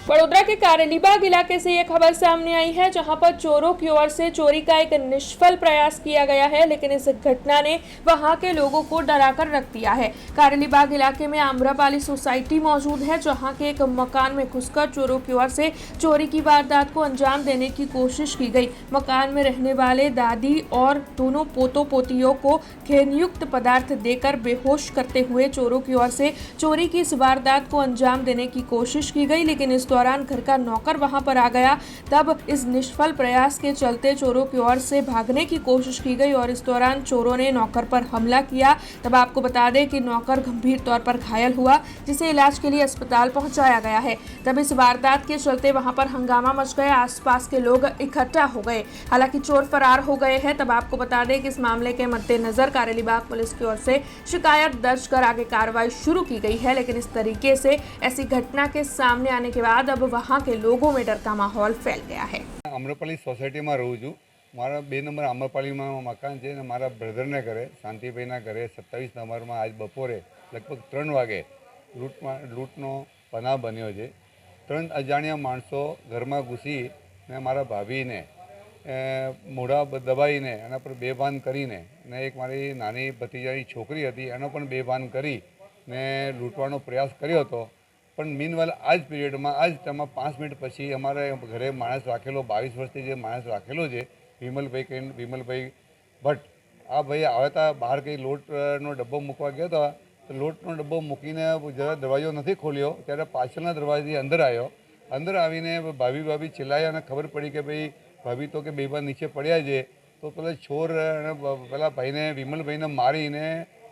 वडोदरा के कारेलीबाग इलाके से ये खबर सामने आई है, जहां पर चोरों की ओर से चोरी का एक निष्फल प्रयास किया गया है, लेकिन इस घटना ने वहां के लोगों को डराकर रख दिया है। कारेलीबाग इलाके में आम्रपाली सोसाइटी मौजूद है, जहां के एक मकान में घुसकर चोरों की ओर से चोरी की वारदात को अंजाम देने की कोशिश की गई। मकान में रहने वाले दादी और दोनों पोतों पोतियों को घेनयुक्त पदार्थ देकर बेहोश करते हुए चोरों की ओर से चोरी की इस वारदात को अंजाम देने की कोशिश की गई, लेकिन इस दौरान घर का नौकर वहां पर आ गया। तब इस निष्फल प्रयास के चलते चोरों की ओर से भागने की कोशिश की गई और इस दौरान चोरों ने नौकर पर हमला किया। तब आपको बता दें कि नौकर गंभीर तौर पर घायल हुआ, जिसे इलाज के लिए अस्पताल पहुंचाया गया है। तब इस वारदात के चलते वहां पर हंगामा मच गया, आसपास के लोग इकट्ठा हो गए। हालांकि चोर फरार हो गए हैं। तब आपको बता दें कि इस मामले के मद्देनजर कारेलीबाग पुलिस की ओर से शिकायत दर्ज कर आगे कार्रवाई शुरू की गई है, लेकिन इस तरीके से ऐसी घटना के सामने आने के बाद अब वहां के लोगों में डर का माहौल फैल गया है। आम्रपाली सोसायटी में रहूँ छूँ। मारा 2 नंबर आम्रपाली में मकान है। मारा ब्रदर ने घरे शांतिभाई घरे 27 नंबर में आज बपोरे लगभग 3 वागे लूटनो बनाव बन्यो है। 3 अजाण्या माणसों घर में घुसी ने मारा भाभी ने मोढ़ा दबाई ने एना पर बेभान करीने ने एक मारी नानी भतीजानी छोकरी हती एनो पण बेभान करी ने लूंटवानो प्रयास कर्यो हतो। पण मीनवाल आज पीरियड में आज टाइम 5 मिनिट पछी अमारे घरे माणस राखेलो 22 वर्षथी जे माणस राखेलो छे विमलभाई भट्ट। आ भाई आवता बहार कई लोटनो डब्बो मूकवा गया था, तो लोटनो डब्बो मूकीने जरा दरवाजो नहीं खोल्यो त्यारे पाछळना दरवाजेथी अंदर आव्यो। अंदर आवीने भाभी चिल्लाया ने खबर पड़ी कि भाई भाभी तो के बेबान नीचे पड्या छे। तो पेला छोर पेला भाईने विमलभाईने मारीने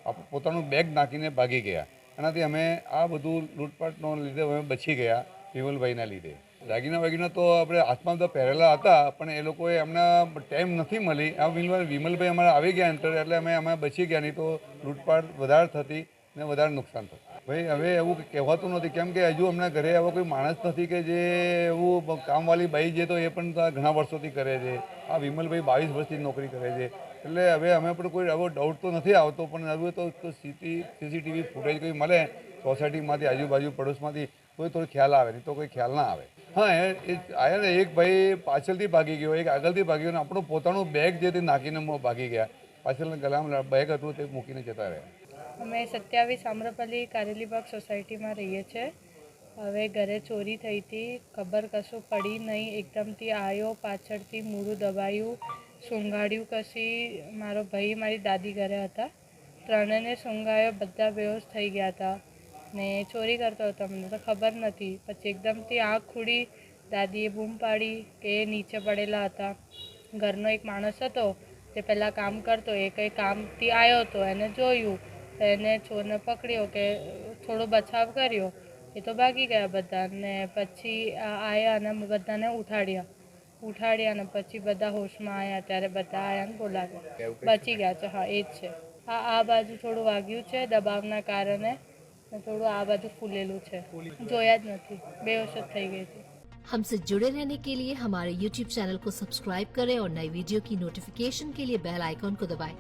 पोतानुं बेग नाखीने भागी गया। एनाथी अमे आ बधुं लूटपाटनो लीधे अमे बची गया विमलभाईना लीधे। दागीना तो अपने हाथमां तो पहेरेला हता, पण ए लोकोए अमने टाइम नहीं मळी। आ विमलभाई अमारा आवी गया एंटर एटले अमे बची गया, नहीं तो लूटपाट वधारे थती ने वधारे नुकसान थतुं। भाई हवे एवुं कहेवातुं नथी, केम के हजू अमने घरे एवो कोई माणस नहीं कि जे एवुं कामवाली बाई जे तो ए पण घणा वर्षोथी करे छे। आ विमलभाई 22 वर्षथी नौकरी करे छे। એટલે હવે અમે પણ કોઈ એવો ડાઉટ તો નથી આવતો, પણ હવે તો સીસીટીવી ફૂટેજ કોઈ મળે સોસાયટીમાંથી આજુબાજુ પડોશમાંથી તો થોડો ખ્યાલ આવે, નહીં તો કોઈ ખ્યાલ ના આવે। હા, એ આયા ને એક ભાઈ પાછળથી ભાગી ગયો, એક આગળથી ભાગી ગયો ને આપણું પોતાનું બેગ જે તે નાખીને ભાગી ગયા। પાછળના ગલામાં બેગ હતું તે મૂકીને જતા રહ્યા। અમે 27 આમ્રપાલી કારેલીબાગ સોસાયટીમાં રહીએ છીએ। હવે ઘરે ચોરી થઈ હતી, ખબર કશું પડી નહીં। એકદમથી આવ્યો, પાછળથી મૂળું દબાયું, સૂંઘાડ્યું કશી। મારો ભાઈ મારી દાદી ઘરે હતા, ત્રણેને સૂંઘાયો, બધા બેહોશ થઈ ગયા હતા ને ચોરી કરતો હતો। અમને તો ખબર નથી। પછી એકદમથી આંખ ખુલી, દાદીએ બૂમ પાડી કે નીચે પડેલા હતા। ઘરનો એક માણસ હતો તે પહેલાં કામ કરતો, એ કંઈ કામથી આવ્યો હતો, એને જોયું, એને ચોરને પકડ્યો કે થોડો બચાવ કર્યો, એ તો ભાગી ગયા બધા ને પછી આવ્યા અને બધાને ઉઠાડ્યા ને પછી બધા હોશમાં આવ્યા ત્યારે બધા આવ્યા ને બોલાવ્યા, બચી ગયા છે। હા, એ જ છે। આ બાજુ થોડું વાગ્યું છે દબાવના કારણે, થોડું આ બાજુ ફૂલેલું છે, જોયા જ નથી, બેહોશ જ થઈ ગઈ હતી। हमसे जुड़े रहने के लिए हमारे YouTube चैनल को सब्सक्राइब करें और नई वीडियो की नोटिफिकेशन के लिए बेल आइकॉन को दबाएं।